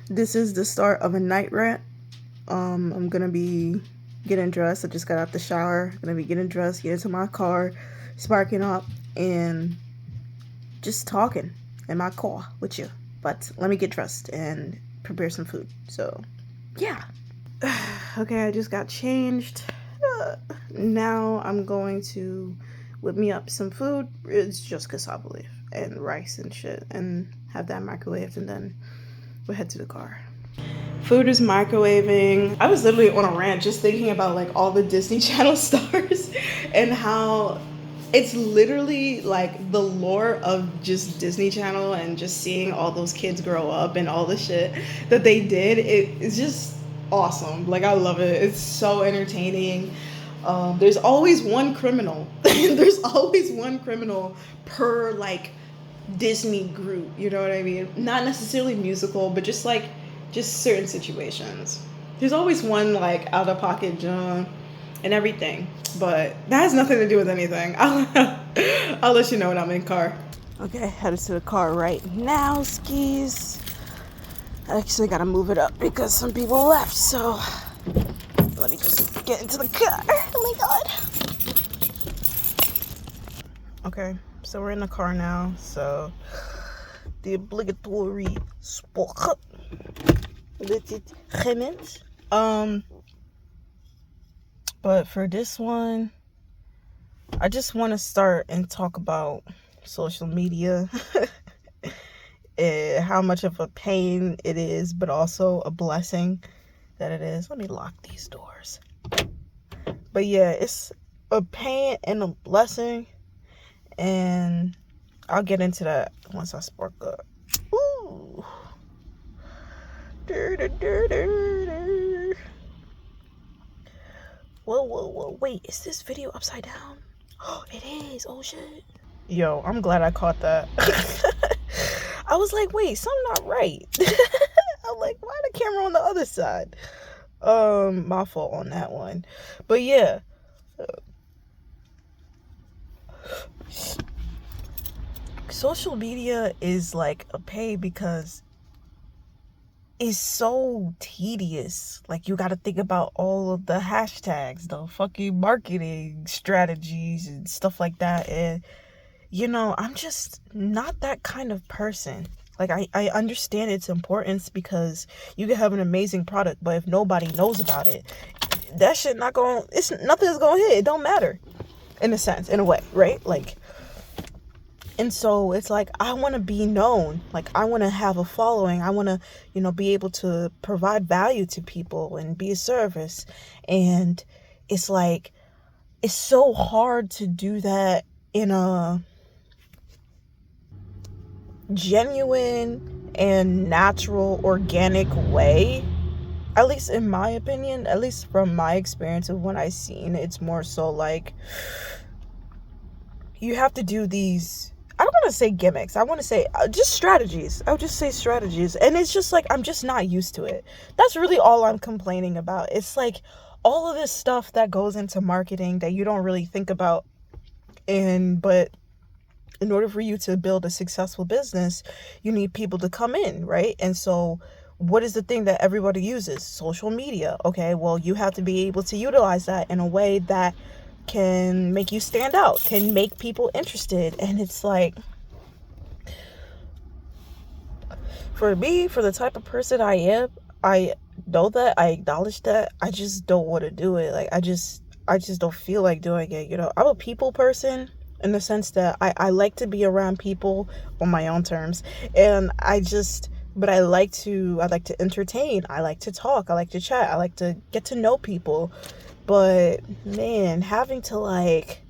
This is the start of a night rant. I'm gonna be getting dressed. I just got out the shower. Gonna be getting dressed, get into my car, sparking up, and just talking in my car with you. But let me get dressed and prepare some food. So, yeah. Okay, I just got changed. Now I'm going to whip me up some food. It's just cassava leaf and rice and shit, and have that microwaved, and then we'll head to the car. Food is microwaving. I was literally on a rant just thinking about like all the Disney Channel stars and how it's literally like the lore of just Disney Channel and just seeing all those kids grow up and all the shit that they did. It's just awesome. Like I love it. It's so entertaining. There's always one criminal. There's always one criminal per like Disney group. You know what I mean? Not necessarily musical, but just certain situations. There's always one like out of pocket John and everything, but that has nothing to do with anything. I'll let you know when I'm in car. Okay, headed to the car right now, skis. I actually gotta move it up because some people left, so let me just get into the car. Oh my god. Okay, so we're in the car now, so the obligatory sport. But for this one, I just want to start and talk about social media. How much of a pain it is, but also a blessing that it is. Let me lock these doors. But yeah, it's a pain and a blessing, and I'll get into that once I spark up. Ooh. Whoa. Wait, is this video upside down? Oh, it is. Oh, shit. Yo, I'm glad I caught that. I was like, wait, something not right. I'm like, why the camera on the other side? My fault on that one. But yeah. Social media is like a pay because it's so tedious. Like, you gotta think about all of the hashtags, the fucking marketing strategies and stuff like that. And, you know, I'm just not that kind of person. Like, I understand its importance because you can have an amazing product, but if nobody knows about it, that shit nothing's gonna hit. It don't matter. In a sense, in a way, right? Like, and so it's like, I want to be known. Like, I want to have a following. I want to, be able to provide value to people and be a service. And it's like, it's so hard to do that in a genuine and natural, organic way. At least in my opinion, at least from my experience of when I've seen, it's more so like, you have to do these, I don't want to say gimmicks. I want to say just strategies. I would just say strategies. And it's just like, I'm just not used to it. That's really all I'm complaining about. It's like all of this stuff that goes into marketing that you don't really think about. But in order for you to build a successful business, you need people to come in, right? And so what is the thing that everybody uses? Social media. Okay, well, you have to be able to utilize that in a way that can make you stand out, can make people interested. And it's like, for me, for the type of person I am, I know that, I acknowledge that, I just don't want to do it. Like, I just don't feel like doing it. I'm a people person in the sense that I like to be around people on my own terms, and but I like to entertain, I like to talk, I like to chat, I like to get to know people. But man, having to like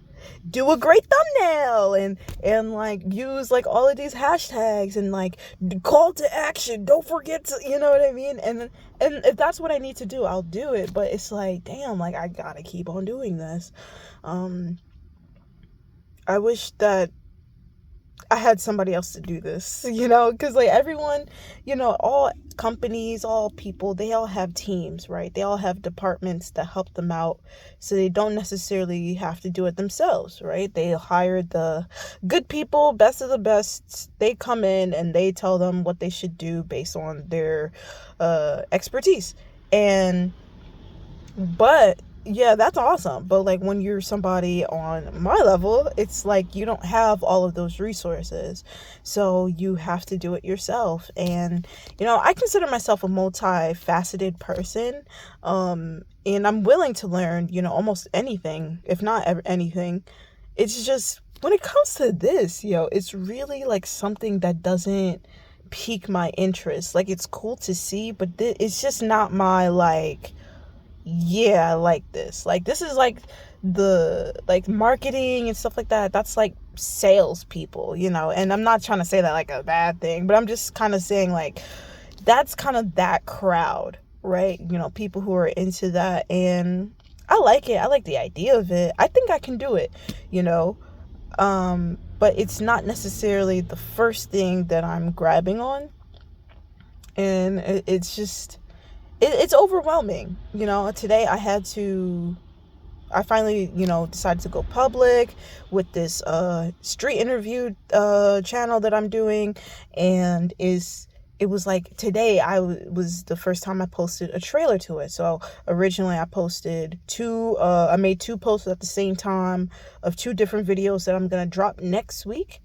do a great thumbnail and like use like all of these hashtags and like call to action, don't forget to, you know what I mean? And if that's what I need to do, I'll do it. But it's like, damn, like I gotta keep on doing this. I wish that I had somebody else to do this, because like everyone, all companies, all people, they all have teams, right? They all have departments that help them out. So they don't necessarily have to do it themselves, right? They hire the good people, best of the best. They come in and they tell them what they should do based on their expertise. And but yeah, that's awesome. But like when you're somebody on my level, it's like you don't have all of those resources. So you have to do it yourself. And I consider myself a multifaceted person. And I'm willing to learn, almost anything, if not anything. It's just when it comes to this, it's really like something that doesn't pique my interest. Like it's cool to see, but it's just not my like, yeah, I like this. Like this is like the like marketing and stuff like that. That's like salespeople, And I'm not trying to say that like a bad thing, but I'm just kind of saying like that's kind of that crowd, right? People who are into that, and I like it. I like the idea of it. I think I can do it, you know. But it's not necessarily the first thing that I'm grabbing on, and it's just it's overwhelming. Today I finally, decided to go public with this street interview channel that I'm doing, and it was like today was the first time I posted a trailer to it. So originally I made two posts at the same time of two different videos that I'm gonna drop next week.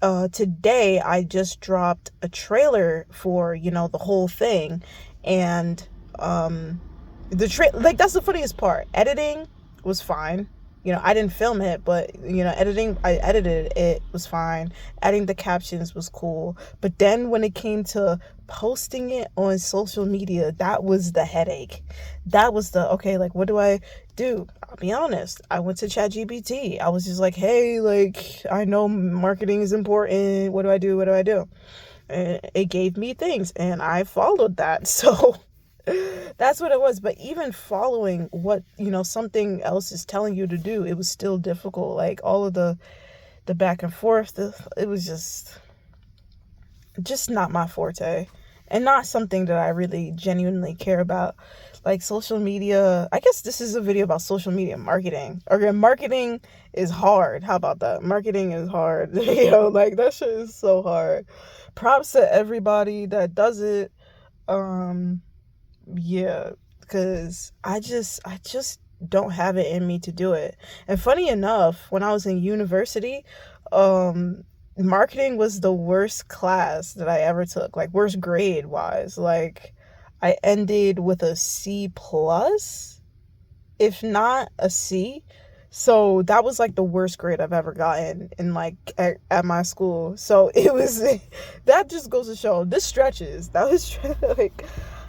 Today I just dropped a trailer for the whole thing, and like that's the funniest part. Editing was fine. I didn't film it, but editing, I edited it, it was fine. Adding the captions was cool. But then when it came to posting it on social media, that was the headache. That was the okay, like what do I do? I'll be honest. I went to ChatGPT. I was just like, hey, like I know marketing is important. What do I do? What do I do? And it gave me things and I followed that. So that's what it was. But even following what something else is telling you to do, it was still difficult. Like all of the back and forth, it was just not my forte, and not something that I really genuinely care about. Like social media, I guess this is a video about social media marketing. Okay, marketing is hard. How about that? Marketing is hard. Like that shit is so hard. Props to everybody that does it. Yeah, because I just don't have it in me to do it. And funny enough, when I was in university, marketing was the worst class that I ever took, like worst grade wise. Like I ended with a C plus, if not a C. So that was like the worst grade I've ever gotten in like at my school. So it was that just goes to show this stretches. That was like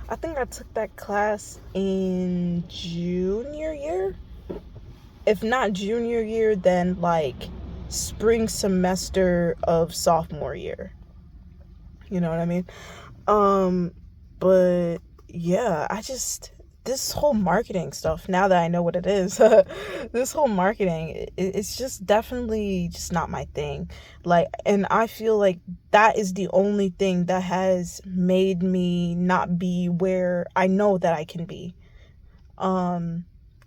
I think I took that class in junior year. If not junior year, then like spring semester of sophomore year. You know what I mean? But yeah, this whole marketing stuff, now that I know what it is, this whole marketing, it's just definitely just not my thing. Like, and I feel like that is the only thing that has made me not be where I know that I can be.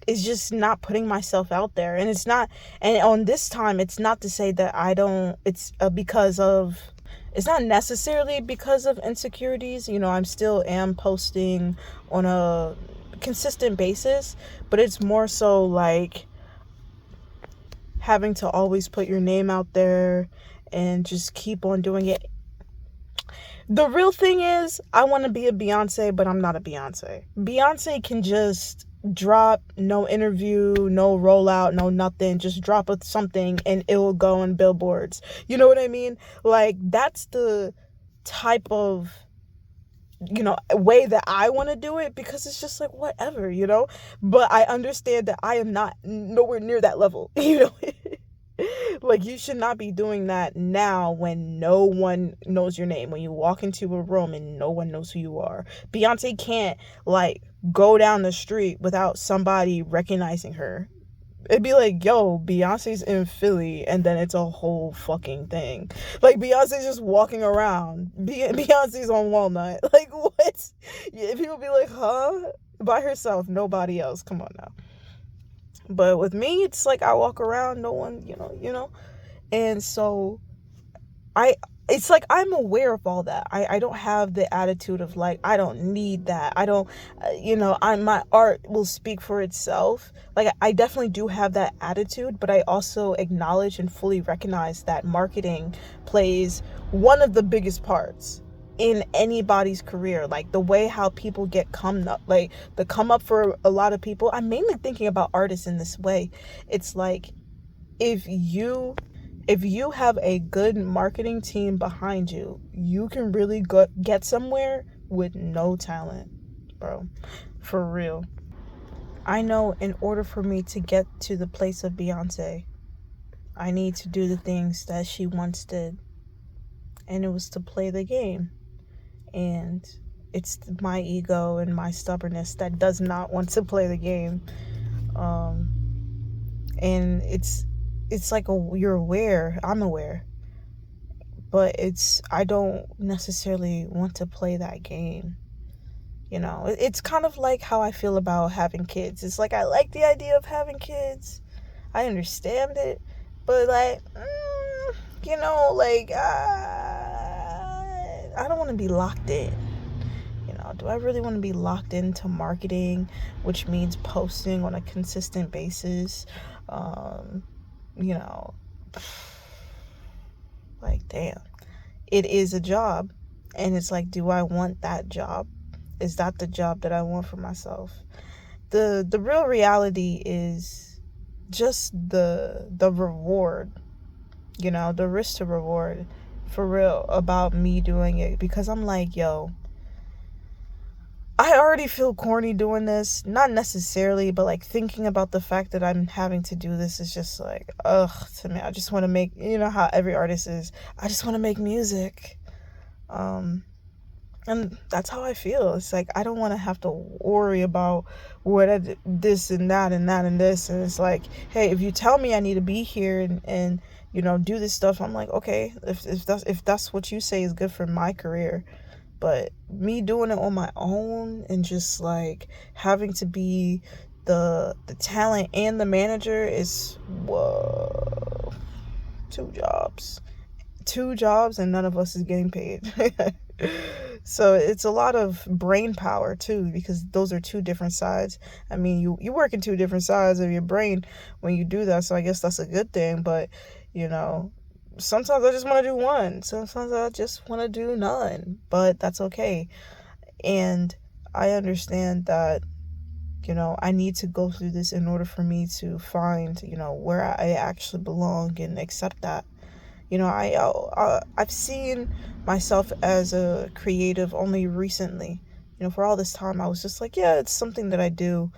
It's just not putting myself out there. And it's not, and on this time, it's not to say that I don't, it's not necessarily because of insecurities. I'm still am posting on a consistent basis, but it's more so like having to always put your name out there and just keep on doing it. The real thing is, I want to be a Beyonce, but I'm not a Beyonce. Beyonce can just drop, no interview, no rollout, no nothing, just drop something and it will go on billboards. You know what I mean? Like that's the type of way that I want to do it, because it's just like whatever, but I understand that I am not nowhere near that level. Like you should not be doing that now when no one knows your name, when you walk into a room and no one knows who you are. Beyonce can't like go down the street without somebody recognizing her. It'd be like, yo, Beyonce's in Philly, and then it's a whole fucking thing. Like, Beyonce's just walking around. Beyonce's on Walnut. Like, what? People be like, huh? By herself, nobody else. Come on now. But with me, it's like I walk around, no one, and so I it's like I'm aware of all that. I don't have the attitude of like I don't need that. I don't I my art will speak for itself. Like I definitely do have that attitude, but I also acknowledge and fully recognize that marketing plays one of the biggest parts in anybody's career. Like the way how people get come up, like the come up for a lot of people. I'm mainly thinking about artists in this way. It's like if you have a good marketing team behind you, you can really get somewhere with no talent, bro. For real. I know in order for me to get to the place of Beyonce, I need to do the things that she once did. And it was to play the game. And it's my ego and my stubbornness that does not want to play the game. And it's like you're aware, I'm aware, but I don't necessarily want to play that game. It's kind of like how I feel about having kids. It's like I like the idea of having kids, I understand it, but like like I don't want to be locked in. Do I really want to be locked into marketing, which means posting on a consistent basis? Like, damn, it is a job. And it's like, do I want that job? Is that the job that I want for myself? The real reality is just the reward, the risk to reward, for real, about me doing it. Because I'm like, yo, I already feel corny doing this. Not necessarily, but like thinking about the fact that I'm having to do this is just like, ugh, to me. I just want to make, how every artist is. I just want to make music. And that's how I feel. It's like, I don't want to have to worry about this and that and that and this. And it's like, hey, if you tell me I need to be here and do this stuff, I'm like, okay, if that's what you say is good for my career. But me doing it on my own and just like having to be the talent and the manager is, whoa, two jobs and none of us is getting paid. So it's a lot of brain power too, because those are two different sides. I mean, you work in two different sides of your brain when you do that, so I guess that's a good thing. But sometimes I just want to do one. Sometimes I just want to do none. But that's okay. And I understand that, I need to go through this in order for me to find, where I actually belong and accept that. I've seen myself as a creative only recently. For all this time, I was just like, yeah, it's something that I do.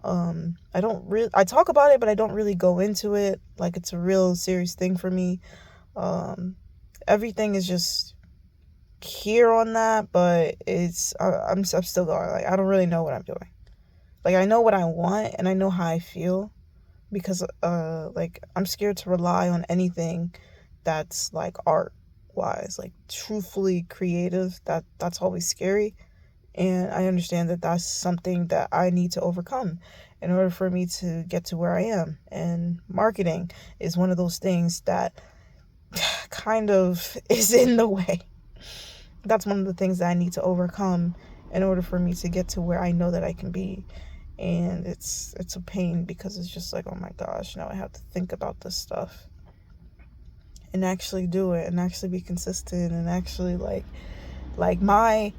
I talk about it, but I don't really go into it like it's a real serious thing for me. Everything is just here on that, but I'm still going. Like, I don't really know what I'm doing. Like, I know what I want and I know how I feel, because like I'm scared to rely on anything that's like art wise, like truthfully creative. That's always scary. And I understand that that's something that I need to overcome in order for me to get to where I am. And marketing is one of those things that kind of is in the way. That's one of the things that I need to overcome in order for me to get to where I know that I can be. And it's a pain, because it's just like, oh my gosh, now I have to think about this stuff and actually do it and actually be consistent and actually like my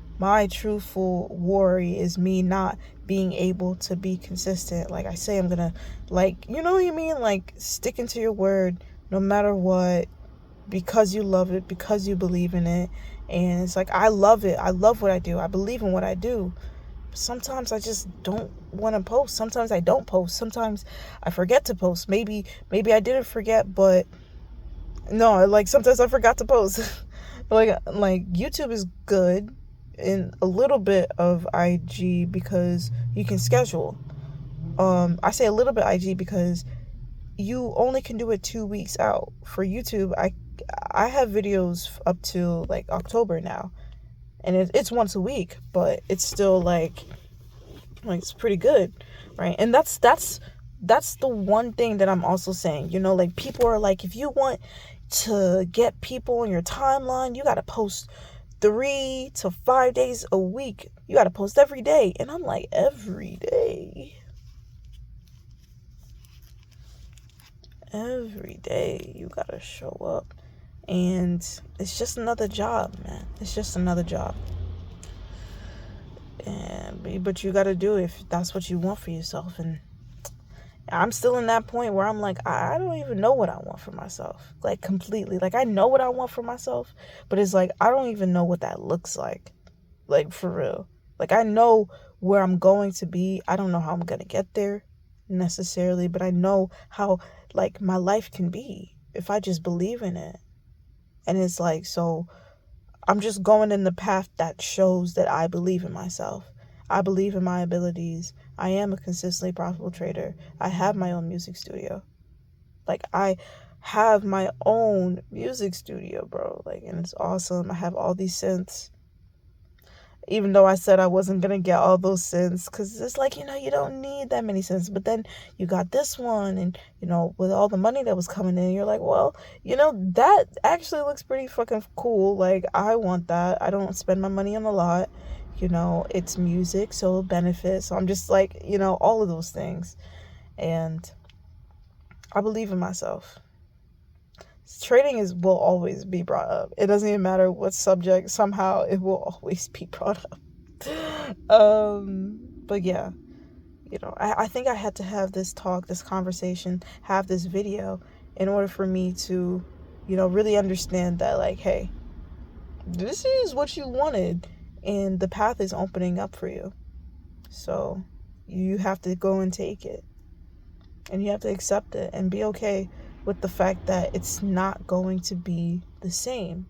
truthful worry is me not being able to be consistent. Like I say, I'm gonna, like, you know what I mean? Like sticking to your word no matter what, because you love it, because you believe in it. And it's like, I love it. I love what I do. I believe in what I do. But sometimes I just don't want to post. Sometimes I don't post. Sometimes I forget to post. Maybe I didn't forget, but no, like sometimes I forgot to post. like YouTube is good in a little bit of IG because you can schedule. I say a little bit IG because you only can do it 2 weeks out. For YouTube, I have videos up to like October now, and it's once a week, but it's still like it's pretty good, right? And that's the one thing that I'm also saying. Like, people are like, if you want to get people on your timeline, you got to post 3 to 5 days a week. You got to post every day. And I'm like, every day? Every day you got to show up. And it's just another job, man. It's just another job. But you got to do it if that's what you want for yourself. And I'm still in that point where I'm like, I don't even know what I want for myself. Like, completely. Like, I know what I want for myself, but it's like, I don't even know what that looks like. Like, for real. Like, I know where I'm going to be. I don't know how I'm going to get there necessarily, but I know how, like, my life can be if I just believe in it. And it's like, so I'm just going in the path that shows that I believe in myself. I believe in my abilities. I am a consistently profitable trader. I have my own music studio. Like, I have my own music studio, bro. Like, and it's awesome. I have all these synths. Even though I said I wasn't going to get all those synths, because it's like, you don't need that many synths. But then you got this one, and, with all the money that was coming in, you're like, well, that actually looks pretty fucking cool. Like, I want that. I don't spend my money on a lot. It's music, so it benefits. So I'm just like, all of those things. And I believe in myself. Trading will always be brought up. It doesn't even matter what subject. Somehow it will always be brought up. But yeah, I think I had to have this talk, this conversation, have this video in order for me to, really understand that, like, hey, this is what you wanted, and the path is opening up for you. So you have to go and take it, and you have to accept it and be okay with the fact that it's not going to be the same.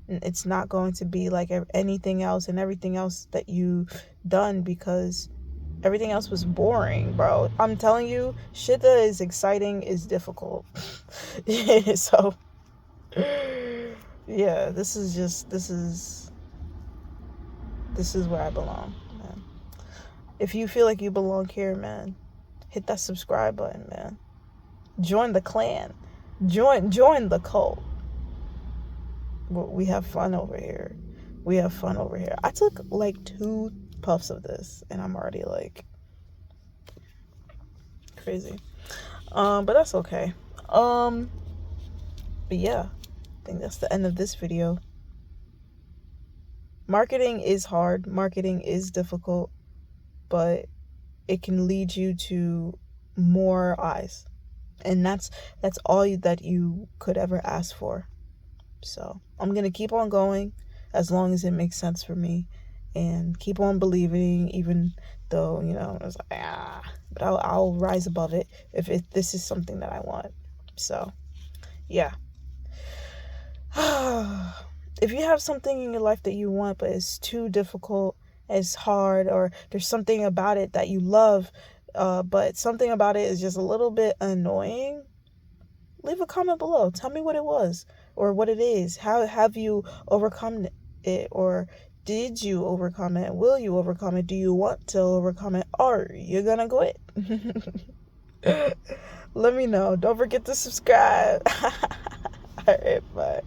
It's not going to be like anything else and everything else that you've done, because everything else was boring, bro. I'm telling you, shit that is exciting is difficult. So yeah, this is where I belong, man. If you feel like you belong here, man, hit that subscribe button, man. Join the clan. Join the cult. We have fun over here. I took like 2 puffs of this, and I'm already like crazy. But that's okay. But yeah, I think that's the end of this video. Marketing is hard. Marketing is difficult, but it can lead you to more eyes. And that's all that you could ever ask for. So I'm going to keep on going as long as it makes sense for me, and keep on believing, even though, it's like, but I'll rise above it if this is something that I want. So yeah. If you have something in your life that you want, but it's too difficult, it's hard, or there's something about it that you love, but something about it is just a little bit annoying, leave a comment below. Tell me what it was, or what it is. How have you overcome it, or did you overcome it? Will you overcome it? Do you want to overcome it? Are you gonna quit? Let me know. Don't forget to subscribe. All right, bye.